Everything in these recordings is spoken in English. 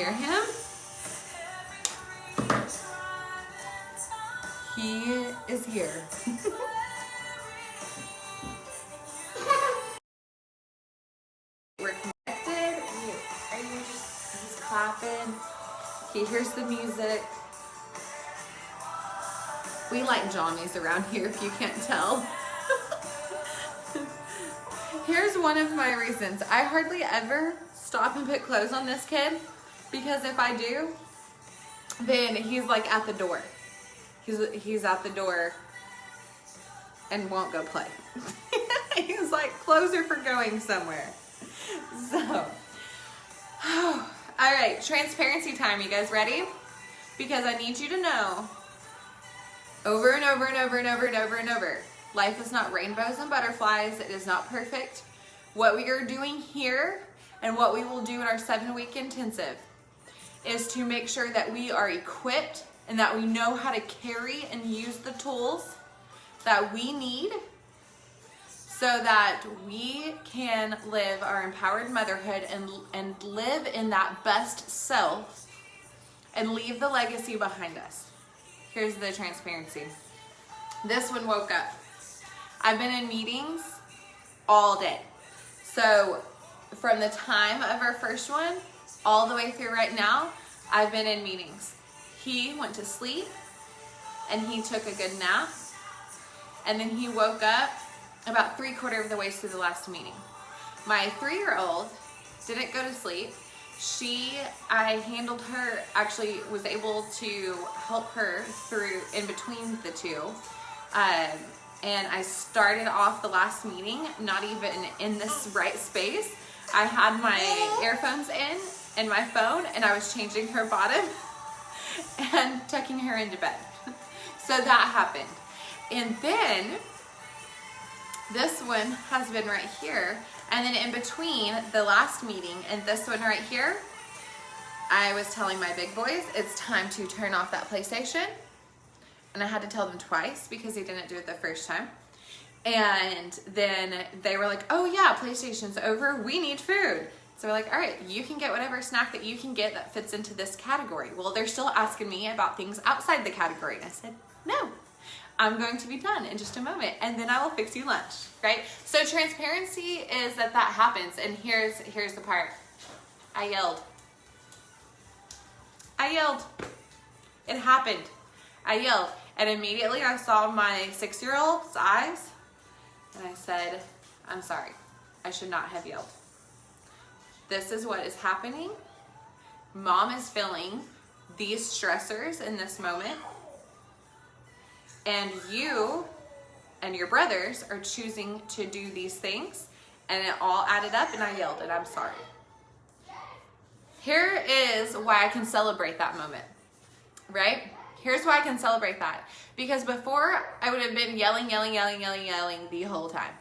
hear him? He is here. We're connected. He's clapping. He hears the music. We like Johnny's around here, if you can't tell. Here's one of my reasons. I hardly ever stop and put clothes on this kid, because if I do, then he's like at the door. He's at the door and won't go play. He's like, clothes are for going somewhere. So, all right, transparency time. You guys ready? Because I need you to know over and over and over and over and over and over, life is not rainbows and butterflies. It is not perfect. What we are doing here and what we will do in our 7-week intensive is to make sure that we are equipped and that we know how to carry and use the tools that we need so that we can live our empowered motherhood and live in that best self and leave the legacy behind us. Here's the transparency. This one woke up. I've been in meetings all day. So from the time of our first one all the way through right now, I've been in meetings. He went to sleep and he took a good nap, and then he woke up about 3/4 of the way through the last meeting. My 3-year-old didn't go to sleep. I handled her, actually was able to help her through in between the two. And I started off the last meeting not even in this right space. I had my earphones in and my phone, and I was changing her bottom and tucking her into bed. So that happened. And then this one has been right here. And then in between the last meeting and this one right here, I was telling my big boys, it's time to turn off that PlayStation. And I had to tell them twice because they didn't do it the first time. And then they were like, oh yeah, PlayStation's over, we need food. So we're like, all right, you can get whatever snack that you can get that fits into this category. Well, they're still asking me about things outside the category. And I said, no, I'm going to be done in just a moment, and then I will fix you lunch, right? So transparency is that happens. And here's the part. I yelled. It happened. I yelled. And immediately I saw my 6-year-old's eyes, and I said, I'm sorry. I should not have yelled. This is what is happening. Mom is feeling these stressors in this moment, and you and your brothers are choosing to do these things, and it all added up, and I yelled, and I'm sorry. Here is why I can celebrate that moment, right? Here's why I can celebrate that. Because before, I would have been yelling the whole time.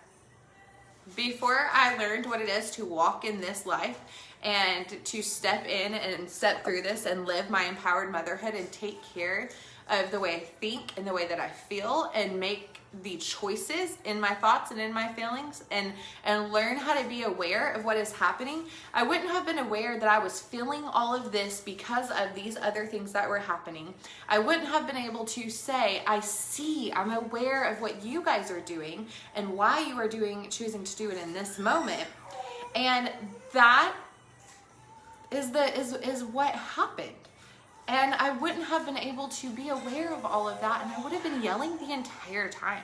Before I learned what it is to walk in this life and to step in and step through this and live my empowered motherhood and take care of the way I think and the way that I feel and make the choices in my thoughts and in my feelings and learn how to be aware of what is happening, I wouldn't have been aware that I was feeling all of this because of these other things that were happening. I wouldn't have been able to say, I'm aware of what you guys are doing and why you are choosing to do it in this moment. And that is what happened. And I wouldn't have been able to be aware of all of that, and I would have been yelling the entire time.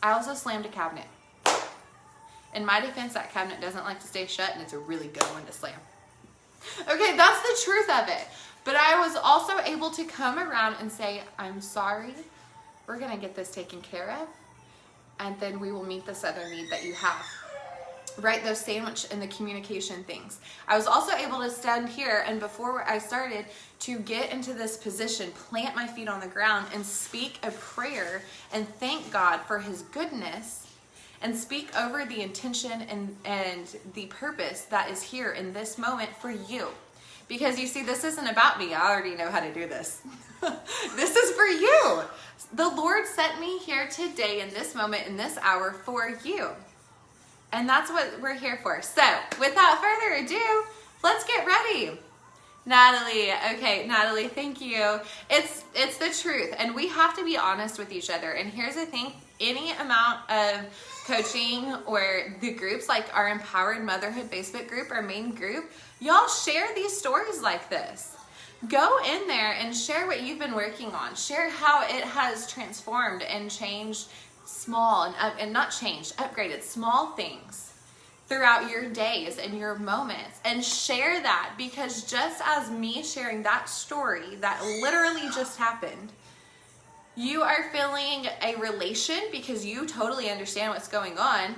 I also slammed a cabinet. In my defense, that cabinet doesn't like to stay shut, and it's a really good one to slam. Okay, that's the truth of it. But I was also able to come around and say, I'm sorry, we're gonna get this taken care of, and then we will meet this other need that you have. Right, those sandwich and the communication things. I was also able to stand here, and before I started, to get into this position, plant my feet on the ground and speak a prayer and thank God for his goodness and speak over the intention and the purpose that is here in this moment for you. Because you see, this isn't about me. I already know how to do this. This is for you. The Lord sent me here today in this moment, in this hour for you. And that's what we're here for. So without further ado, let's get ready. Natalie. Okay, Natalie, thank you. It's the truth, and we have to be honest with each other. And here's the thing, any amount of coaching or the groups like our Empowered Motherhood Facebook group, our main group, y'all share these stories like this. Go in there and share what you've been working on. Share how it has transformed and changed small and not changed, upgraded small things throughout your days and your moments, and share that, because just as me sharing that story that literally just happened, you are feeling a relation because you totally understand what's going on,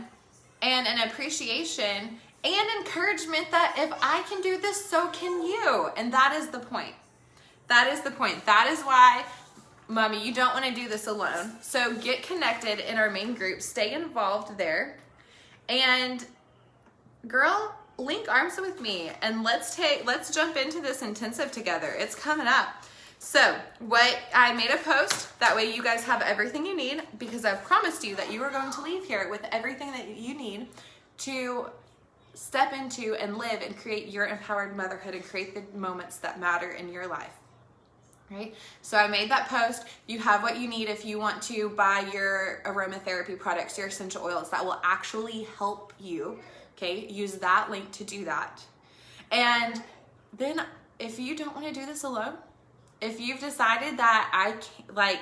and an appreciation and encouragement that if I can do this, so can you. And that is the point. That is the point. That is why, Mommy, you don't want to do this alone. So get connected in our main group, stay involved there, and girl, link arms with me, and let's jump into this intensive together. It's coming up. So I made a post, that way you guys have everything you need, because I've promised you that you are going to leave here with everything that you need to step into and live and create your empowered motherhood and create the moments that matter in your life. Right? So I made that post. You have what you need if you want to buy your aromatherapy products, your essential oils that will actually help you. Okay, use that link to do that. And then if you don't want to do this alone, if you've decided that I can't, like,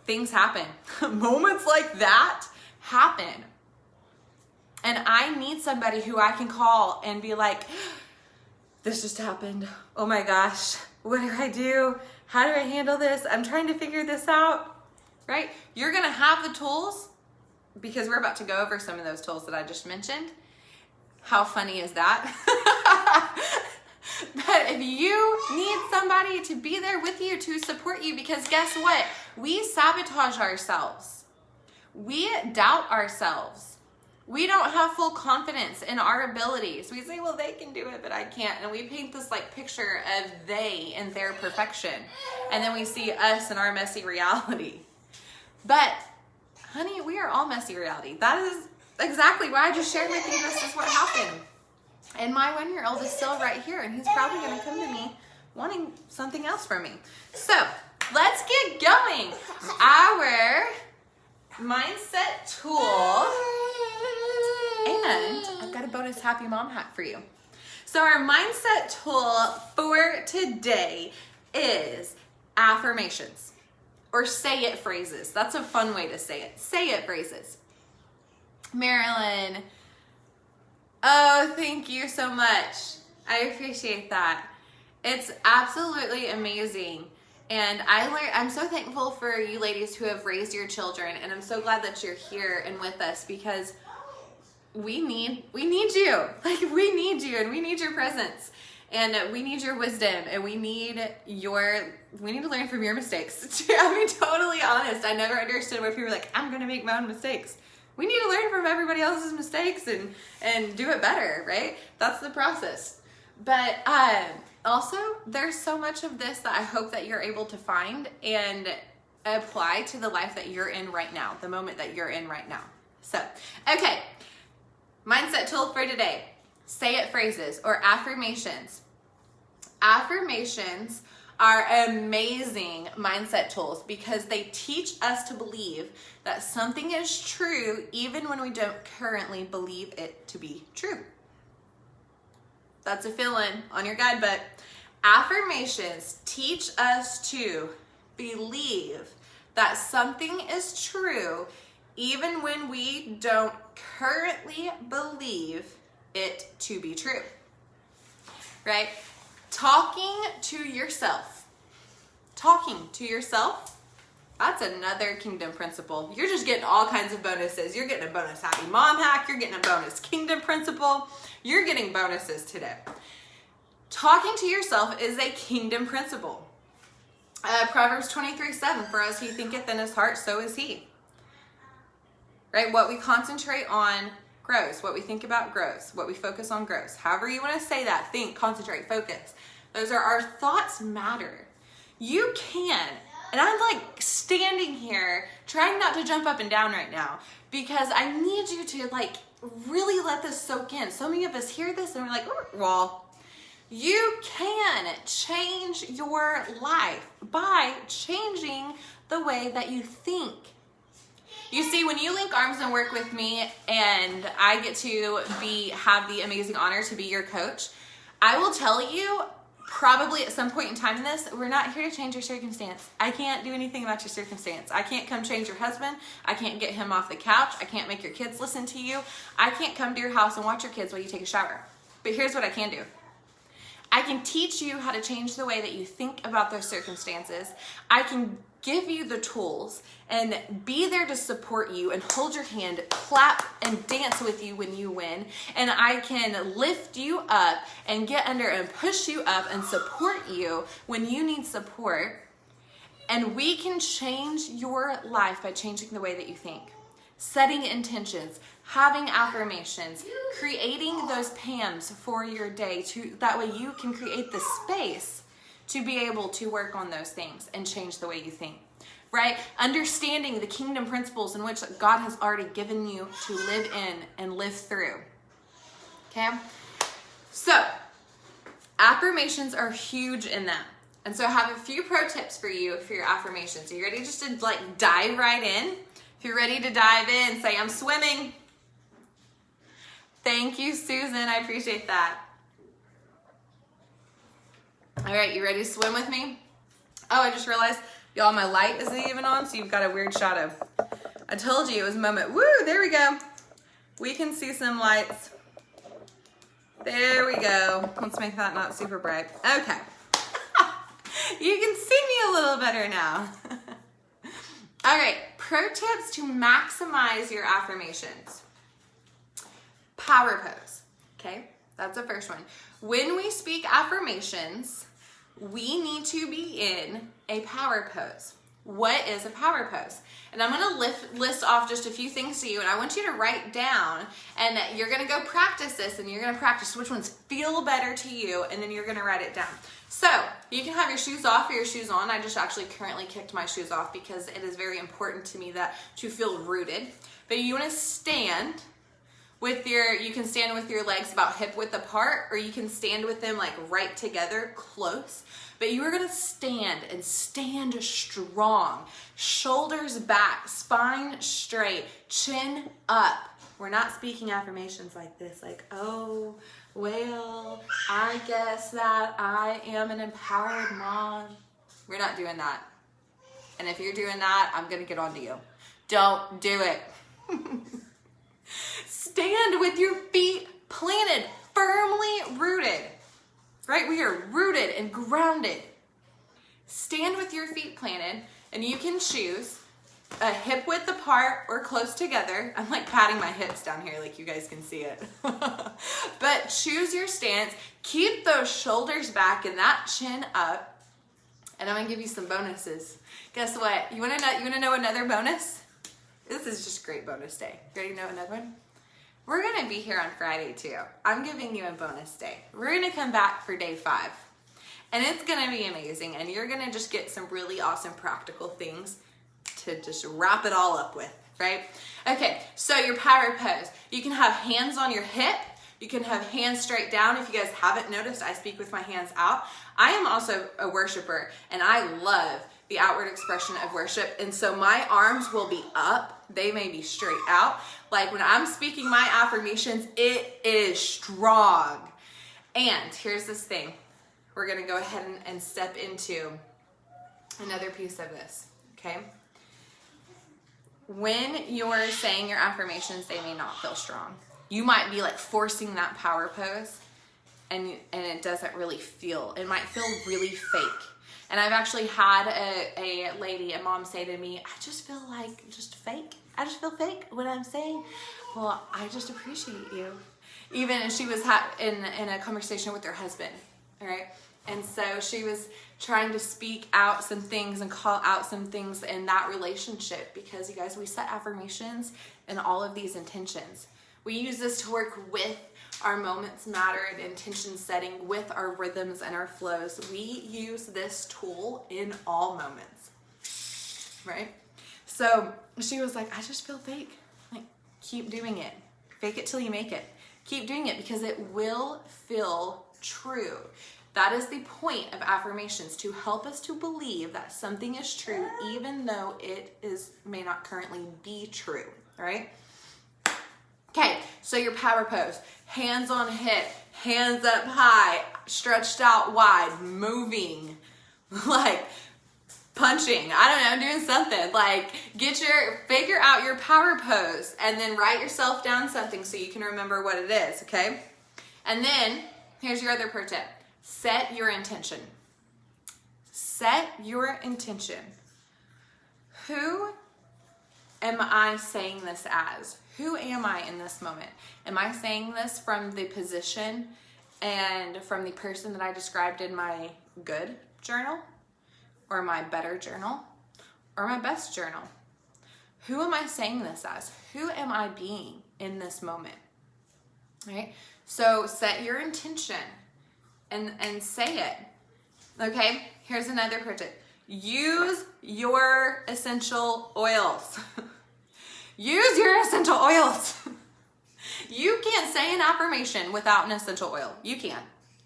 things happen, moments like that happen, and I need somebody who I can call and be like, this just happened. Oh my gosh, what do I do? How do I handle this? I'm trying to figure this out, right? You're gonna have the tools, because we're about to go over some of those tools that I just mentioned. How funny is that? But if you need somebody to be there with you, to support you, because guess what? We sabotage ourselves. We doubt ourselves. We don't have full confidence in our abilities. We say, well, they can do it, but I can't. And we paint this like picture of they and their perfection. And then we see us and our messy reality. But honey, we are all messy reality. That is exactly why I just shared with you this is what happened. And my 1-year-old is still right here, and he's probably gonna come to me wanting something else from me. So let's get going. Our mindset tool, and I've got a bonus happy mom hack for you. So our mindset tool for today is affirmations, or say it phrases. That's a fun way to say it. Say it phrases. Marilyn, oh, thank you so much. I appreciate that. It's absolutely amazing. And I'm so thankful for you ladies who have raised your children, and I'm so glad that you're here and with us, because we need you. Like, we need you, and we need your presence, and we need your wisdom, and we need to learn from your mistakes. I'll be totally honest. I never understood why people were like, I'm gonna make my own mistakes. We need to learn from everybody else's mistakes and do it better, right? That's the process. But also, there's so much of this that I hope that you're able to find and apply to the life that you're in right now, the moment that you're in right now. So, okay, mindset tool for today. Say it phrases or affirmations. Affirmations are amazing mindset tools because they teach us to believe that something is true even when we don't currently believe it to be true. That's a fill-in on your guidebook. Affirmations teach us to believe that something is true even when we don't currently believe it to be true, right? Talking to yourself, that's another kingdom principle. You're just getting all kinds of bonuses. You're getting a bonus happy mom hack. You're getting a bonus kingdom principle. You're getting bonuses today. Talking to yourself is a kingdom principle. Proverbs 23:7, for as he thinketh in his heart, so is he. Right? What we concentrate on grows. What we think about grows. What we focus on grows. However you want to say that, think, concentrate, focus. Those are our thoughts matter. You can, and I'm like standing here trying not to jump up and down right now because I need you to like really let this soak in. So many of us hear this and we're like, well, You can change your life by changing the way that you think. You see, when you link arms and work with me and I get to have the amazing honor to be your coach, I will tell you probably at some point in time in this, we're not here to change your circumstance. I can't do anything about your circumstance. I can't come change your husband. I can't get him off the couch. I can't make your kids listen to you. I can't come to your house and watch your kids while you take a shower. But here's what I can do. I can teach you how to change the way that you think about those circumstances. I can give you the tools and be there to support you and hold your hand, clap and dance with you when you win. And I can lift you up and get under and push you up and support you when you need support. And we can change your life by changing the way that you think. Setting intentions, having affirmations, creating those PAMs for your day, that way you can create the space to be able to work on those things and change the way you think, right? Understanding the kingdom principles in which God has already given you to live in and live through, okay? So, affirmations are huge in that. And so I have a few pro tips for you for your affirmations. Are you ready just to dive right in? If you're ready to dive in, say, I'm swimming. Thank you, Susan. I appreciate that. All right, you ready to swim with me? Oh, I just realized, y'all, my light isn't even on, so you've got a weird shadow. I told you it was a moment. Woo, there we go. We can see some lights. There we go. Let's make that not super bright. Okay. You can see me a little better now. All right, pro tips to maximize your affirmations. Power pose, okay? That's the first one. When we speak affirmations, we need to be in a power pose. What is a power pose? And I'm gonna list off just a few things to you, and I want you to write down, and you're gonna go practice this, and you're gonna practice which ones feel better to you, and then you're gonna write it down. So, you can have your shoes off or your shoes on. I just actually currently kicked my shoes off because it is very important to me to feel rooted. But you wanna stand you can stand with your legs about hip width apart, or you can stand with them right together, close. But you are gonna stand and stand strong. Shoulders back, spine straight, chin up. We're not speaking affirmations like this, oh, well, I guess that I am an empowered mom. We're not doing that. And if you're doing that, I'm gonna get onto you. Don't do it. Stand with your feet planted, firmly rooted, right? We are rooted and grounded. Stand with your feet planted, and you can choose a hip width apart or close together. I'm patting my hips down here you guys can see it. But choose your stance. Keep those shoulders back and that chin up. And I'm gonna give you some bonuses. Guess what? You wanna know another bonus? This is just great bonus day. Ready to know another one? We're gonna be here on Friday too. I'm giving you a bonus day. We're gonna come back for day 5. And it's gonna be amazing, and you're gonna just get some really awesome practical things to just wrap it all up with, right? Okay, so your power pose. You can have hands on your hip. You can have hands straight down. If you guys haven't noticed, I speak with my hands out. I am also a worshiper, and I love the outward expression of worship. And so my arms will be up. They may be straight out. When I'm speaking my affirmations, it is strong. And here's this thing. We're gonna go ahead and step into another piece of this, okay? When you're saying your affirmations, they may not feel strong. You might be forcing that power pose, and it doesn't really feel, it might feel really fake. And I've actually had a mom say to me, I just feel just fake. I just feel fake when I'm saying, well, I just appreciate you. Even she was in a conversation with her husband, all right? And so she was trying to speak out some things and call out some things in that relationship, because you guys, we set affirmations and all of these intentions. We use this to work with our moments matter and intention setting, with our rhythms and our flows. We use this tool in all moments, right? So she was like, I just feel fake. Keep doing it. Fake it till you make it. Keep doing it, because it will feel true. That is the point of affirmations, to help us to believe that something is true even though it may not currently be true, right? Okay, so your power pose, hands on hip, hands up high, stretched out wide, moving, like punching, I don't know, doing something. Like figure out your power pose and then write yourself down something so you can remember what it is, okay? And then here's your other pro tip. Set your intention. Set your intention. Who am I saying this as? Who am I in this moment? Am I saying this from the position and from the person that I described in my good journal, or my better journal, or my best journal? Who am I saying this as? Who am I being in this moment? Right? So set your intention and say it. Okay? Here's another pro tip. Use your essential oils. Use your essential oils. You can't say an affirmation without an essential oil. You can.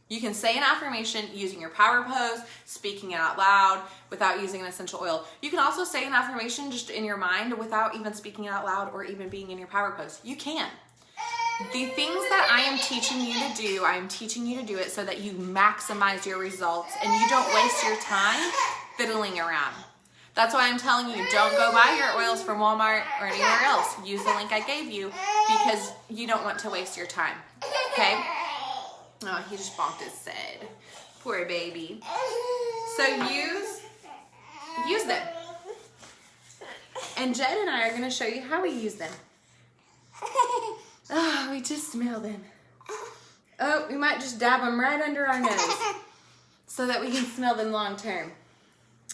You can say an affirmation using your power pose, speaking it out loud, without using an essential oil. You can also say an affirmation just in your mind without even speaking it out loud or even being in your power pose. You can. The things that I am teaching you to do, I am teaching you to do it so that you maximize your results and you don't waste your time fiddling around. That's why I'm telling you, don't go buy your oils from Walmart or anywhere else. Use the link I gave you because you don't want to waste your time, okay? Oh, he just bonked his head. Poor baby. So use them. And Jed and I are going to show you how we use them. Oh, we just smell them. Oh, we might just dab them right under our nose so that we can smell them long term.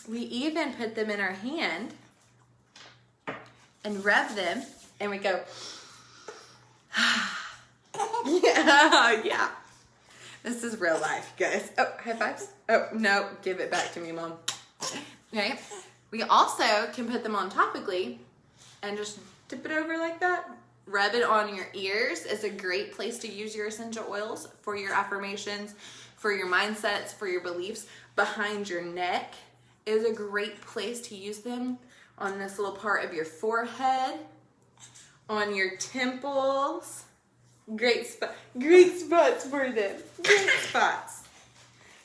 We even put them in our hand and rub them, and we go, yeah. This is real life, guys. Oh, high fives. Oh, no, give it back to me, Mom. Okay. We also can put them on topically and just tip it over like that. Rub it on your ears is a great place to use your essential oils for your affirmations, for your mindsets, for your beliefs. Behind your neck is a great place to use them, on this little part of your forehead, on your temples. Great spots for them. Great spots.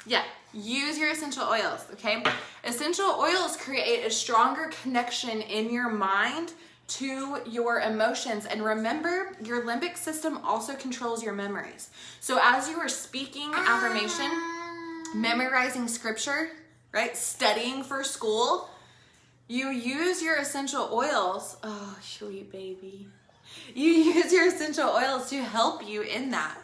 Yeah, use your essential oils, okay? Essential oils create a stronger connection in your mind to your emotions. And remember, your limbic system also controls your memories. So as you are speaking affirmation, memorizing scripture, right? Studying for school, you use your essential oils. Oh, sweet baby. You use your essential oils to help you in that,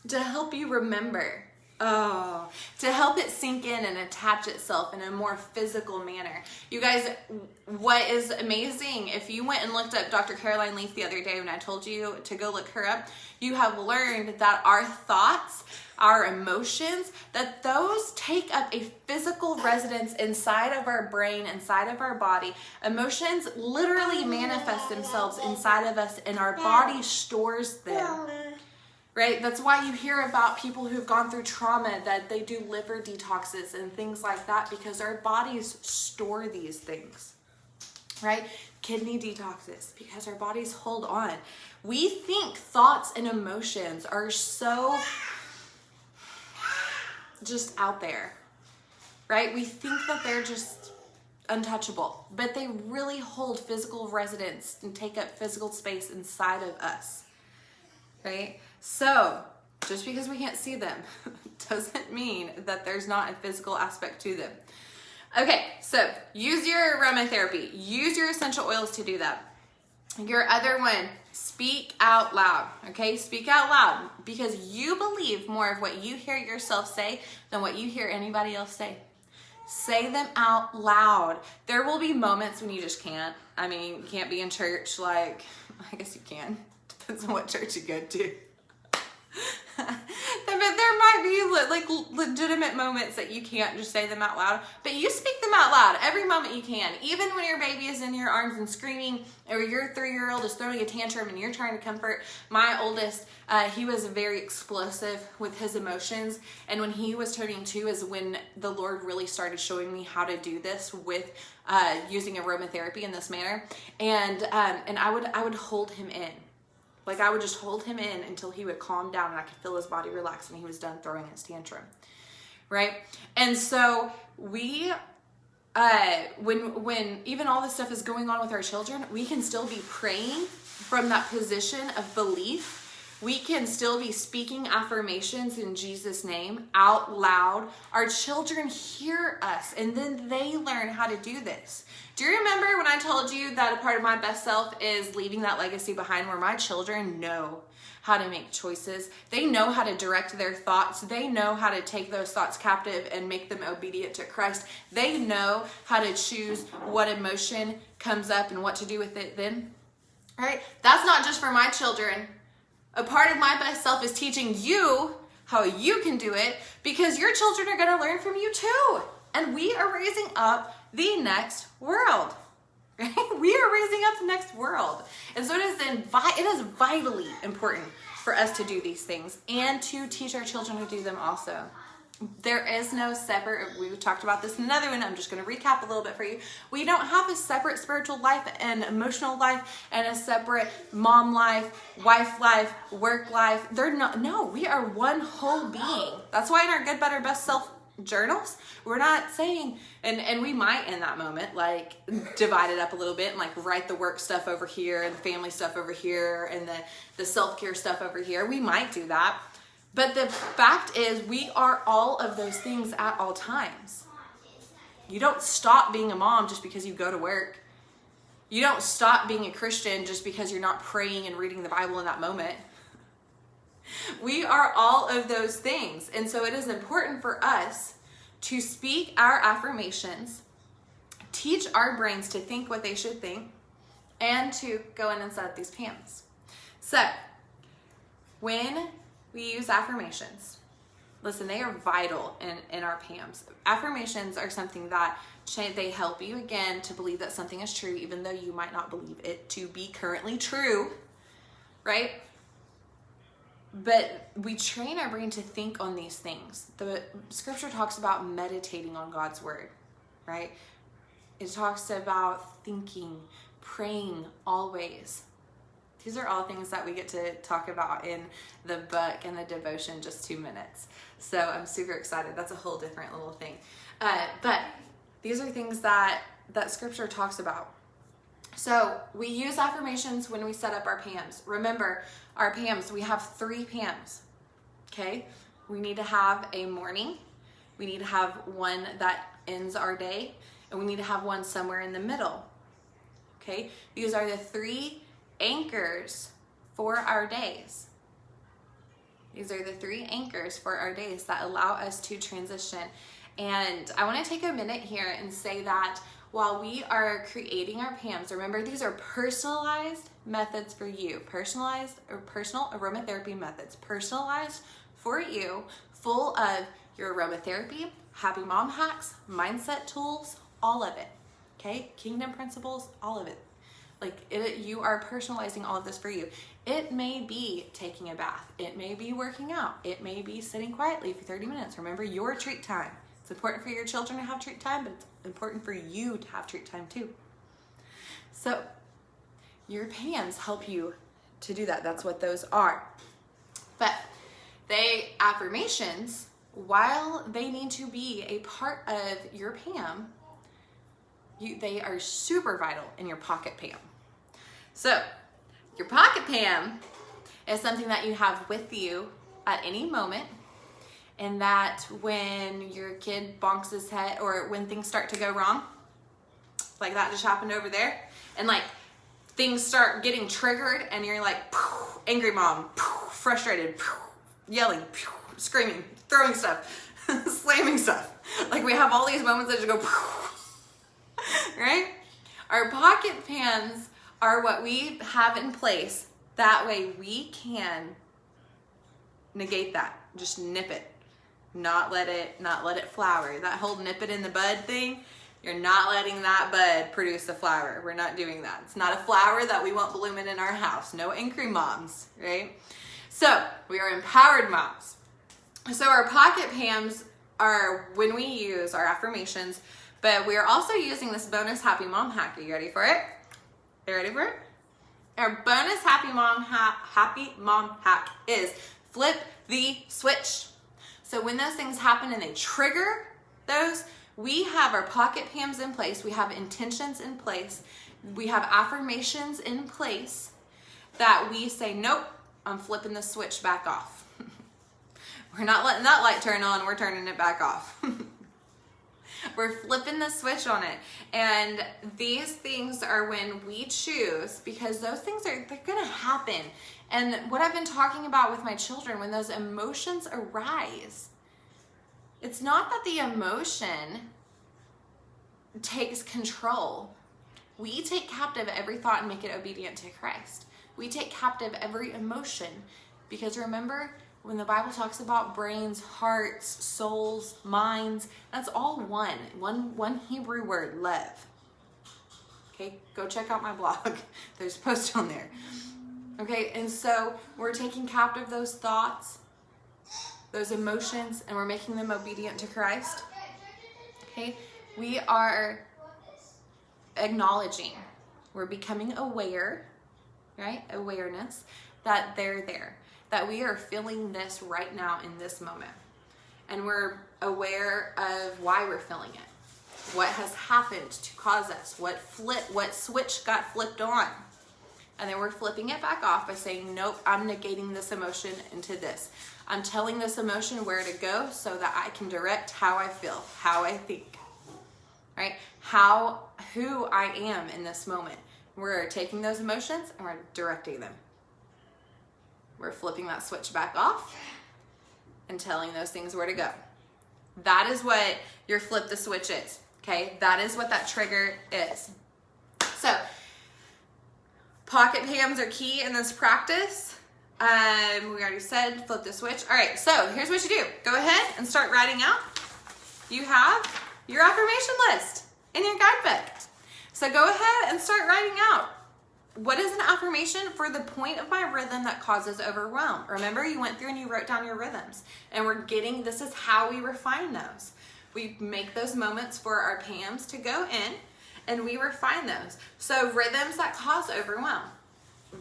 to help you remember. Oh, to help it sink in and attach itself in a more physical manner. You guys, what is amazing, if you went and looked up Dr. Caroline Leaf the other day when I told you to go look her up, you have learned that our thoughts, our emotions, that those take up a physical residence inside of our brain, inside of our body. Emotions literally manifest themselves inside of us, and our body stores them. Right? That's why you hear about people who've gone through trauma, that they do liver detoxes and things like that, because our bodies store these things. Right? Kidney detoxes, because our bodies hold on. We think thoughts and emotions are so just out there. Right? We think that they're just untouchable, but they really hold physical residence and take up physical space inside of us. Right? So, just because we can't see them doesn't mean that there's not a physical aspect to them. Okay, so use your aromatherapy. Use your essential oils to do that. Your other one, speak out loud. Okay, speak out loud, because you believe more of what you hear yourself say than what you hear anybody else say. Say them out loud. There will be moments when you just can't. I mean, you can't be in church, like, I guess you can. Depends on what church you go to. The but there might be like legitimate moments that you can't just say them out loud, but you speak them out loud every moment you can. Even when your baby is in your arms and screaming, or your 3-year-old is throwing a tantrum and you're trying to comfort. My oldest, he was very explosive with his emotions, and when he was turning 2 is when the Lord really started showing me how to do this with using aromatherapy in this manner. And I would hold him in. Like, I would just hold him in until he would calm down and I could feel his body relax and he was done throwing his tantrum, right? And so we, when even all this stuff is going on with our children, we can still be praying from that position of belief. We can still be speaking affirmations in Jesus' name out loud. Our children hear us, and then they learn how to do this. Do you remember when I told you that a part of my best self is leaving that legacy behind, where my children know how to make choices? They know how to direct their thoughts. They know how to take those thoughts captive and make them obedient to Christ. They know how to choose what emotion comes up and what to do with it then. All right? That's not just for my children. A part of my best self is teaching you how you can do it, because your children are going to learn from you too. And we are raising up the next world. Right? We are raising up the next world. And so it is vitally important for us to do these things and to teach our children to do them also. There is no separate, we talked about this in another one, I'm just going to recap a little bit for you. We don't have a separate spiritual life and emotional life and a separate mom life, wife life, work life. No, we are one whole being. That's why in our Good, Better, Best Self journals, we're not saying, and we might in that moment like divide it up a little bit and like write the work stuff over here and the family stuff over here and the self-care stuff over here. We might do that. But the fact is, we are all of those things at all times. You don't stop being a mom just because you go to work. You don't stop being a Christian just because you're not praying and reading the Bible in that moment. We are all of those things. And so it is important for us to speak our affirmations, teach our brains to think what they should think, and to go in and set up these PAMs. So, when we use affirmations, listen, they are vital in our PAMs. Affirmations are something that they help you, again, to believe that something is true, even though you might not believe it to be currently true, right? But we train our brain to think on these things. The scripture talks about meditating on God's word, right? It talks about thinking, praying always. These are all things that we get to talk about in the book and the devotion, just 2 minutes. So I'm super excited. That's a whole different little thing. But these are things that scripture talks about. So we use affirmations when we set up our PAMs. Remember, our PAMs, we have 3 PAMs, okay? We need to have a morning. We need to have one that ends our day. And we need to have one somewhere in the middle, okay? These are the 3 anchors for our days. These are the 3 anchors for our days that allow us to transition. And I want to take a minute here and say that while we are creating our PAMs, remember, these are personalized methods for you, personalized or personal aromatherapy methods, personalized for you, full of your aromatherapy, happy mom hacks, mindset tools, all of it, okay? Kingdom principles, all of it. Like, you are personalizing all of this for you. It may be taking a bath. It may be working out. It may be sitting quietly for 30 minutes. Remember, your treat time. It's important for your children to have treat time, but it's important for you to have treat time too. So your PAMs help you to do that. That's what those are. But affirmations, while they need to be a part of your PAM, they are super vital in your pocket PAM. So your pocket PAM is something that you have with you at any moment, and that when your kid bonks his head or when things start to go wrong, like that just happened over there, and like things start getting triggered and you're like, angry mom, frustrated, yelling, screaming, throwing stuff, slamming stuff. Like, we have all these moments that just go, right? Our pocket PAMs are what we have in place. That way we can negate that. Just nip it. Not let it flower. That whole nip it in the bud thing, you're not letting that bud produce a flower. We're not doing that. It's not a flower that we want blooming in our house. No angry moms, right? So we are empowered moms. So our pocket Pams are when we use our affirmations, but we are also using this bonus happy mom hack. Are you ready for it? You ready for it? Our bonus happy mom hack is flip the switch. So when those things happen and they trigger those, we have our pocket Pams in place. We have intentions in place. We have affirmations in place that we say, nope, I'm flipping the switch back off. We're not letting that light turn on. We're turning it back off. We're flipping the switch on it. And these things are when we choose, because those things they're going to happen. And what I've been talking about with my children, when those emotions arise, it's not that the emotion takes control. We take captive every thought and make it obedient to Christ. We take captive every emotion, because remember, when the Bible talks about brains, hearts, souls, minds, that's all one Hebrew word, love. Okay, go check out my blog. There's a post on there. Okay, and so we're taking captive those thoughts, those emotions, and we're making them obedient to Christ. Okay, we are acknowledging, we're becoming aware, right? Awareness that they're there, that we are feeling this right now in this moment. And we're aware of why we're feeling it. What has happened to cause us? What switch got flipped on? And then we're flipping it back off by saying, nope, I'm negating this emotion into this. I'm telling this emotion where to go so that I can direct how I feel, how I think, right? Who I am in this moment. We're taking those emotions and we're directing them. We're flipping that switch back off and telling those things where to go. That is what your flip the switch is, okay? That is what that trigger is. So, pocket Pams are key in this practice. We already said flip the switch. All right, so here's what you do. Go ahead and start writing out. You have your affirmation list in your guidebook. So go ahead and start writing out. What is an affirmation? For the point of my rhythm that causes overwhelm. Remember, you went through and you wrote down your rhythms. And this is how we refine those. We make those moments for our Pams to go in and we refine those. So rhythms that cause overwhelm.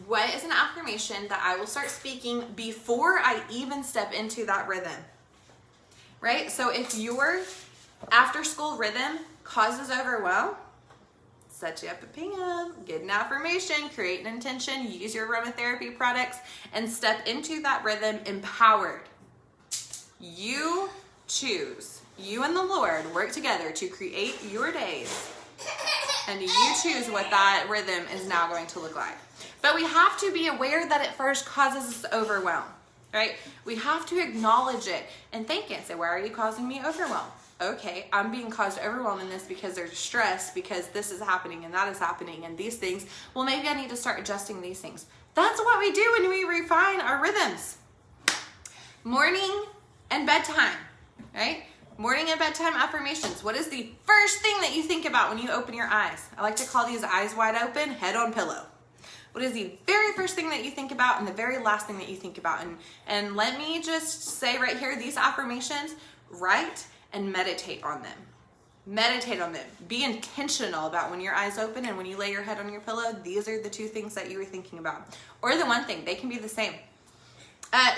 What is an affirmation that I will start speaking before I even step into that rhythm? Right? So if your after school rhythm causes overwhelm, set you up a Pam, get an affirmation, create an intention, use your aromatherapy products, and step into that rhythm empowered. You choose. You and the Lord work together to create your days, and you choose what that rhythm is now going to look like. But we have to be aware that it first causes us overwhelm, right? We have to acknowledge it and think it. Say, why are you causing me overwhelm? Okay, I'm being caused overwhelm in this because there's stress, because this is happening and that is happening and these things. Well, maybe I need to start adjusting these things. That's what we do when we refine our rhythms. Morning and bedtime, right? Morning and bedtime affirmations. What is the first thing that you think about when you open your eyes? I like to call these eyes wide open, head on pillow. What is the very first thing that you think about and the very last thing that you think about? And let me just say right here, these affirmations, write and meditate on them. Meditate on them. Be intentional about when your eyes open and when you lay your head on your pillow. These are the two things that you were thinking about. Or the one thing. They can be the same.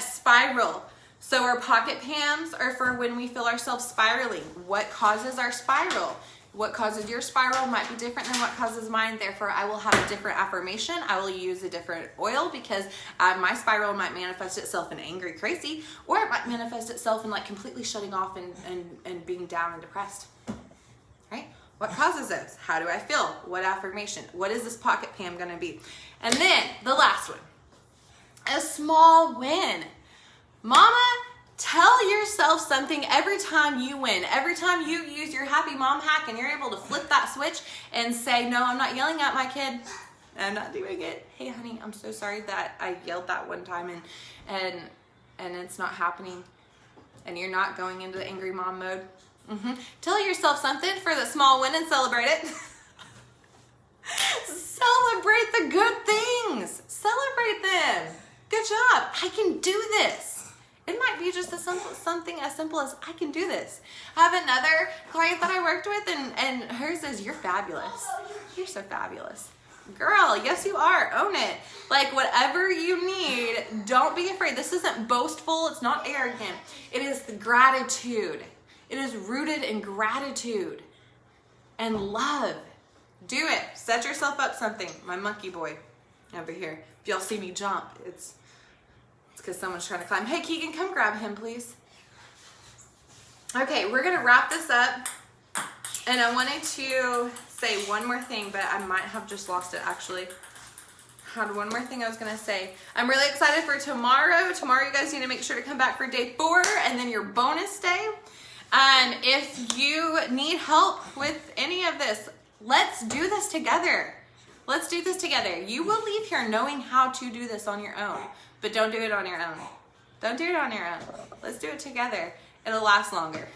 Spiral. So our pocket Pams are for when we feel ourselves spiraling. What causes our spiral? What causes your spiral might be different than what causes mine. Therefore, I will have a different affirmation. I will use a different oil because my spiral might manifest itself in angry, crazy, or it might manifest itself in like completely shutting off and being down and depressed. Right? What causes those? How do I feel? What affirmation? What is this pocket Pam going to be? And then the last one, a small win. Mama, tell yourself something every time you win. Every time you use your happy mom hack and you're able to flip that switch and say, no, I'm not yelling at my kid. I'm not doing it. Hey, honey, I'm so sorry that I yelled that one time and it's not happening. and you're not going into the angry mom mode, tell yourself something for the small win and celebrate it. Celebrate the good things. Celebrate them. Good job. I can do this. It might be just something as simple as I can do this. I have another client that I worked with, and hers is, you're fabulous. You're so fabulous. Girl, yes you are. Own it. Like, whatever you need, don't be afraid. This isn't boastful. It's not arrogant. It is the gratitude. It is rooted in gratitude and love. Do it. Set yourself up something. My monkey boy over here. If y'all see me jump, it's because someone's trying to climb. Hey, Keegan, come grab him, please. Okay, we're going to wrap this up. And I wanted to say one more thing, but I might have just lost it actually. I had one more thing I was going to say. I'm really excited for tomorrow. Tomorrow you guys need to make sure to come back for day 4 and then your bonus day. If you need help with any of this, let's do this together. Let's do this together. You will leave here knowing how to do this on your own, but don't do it on your own. Don't do it on your own. Let's do it together. It'll last longer.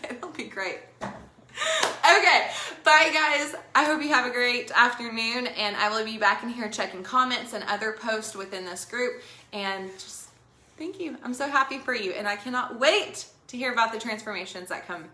It'll be great. Okay, bye guys. I hope you have a great afternoon, and I will be back in here checking comments and other posts within this group. And just thank you. I'm so happy for you, and I cannot wait to hear about the transformations that come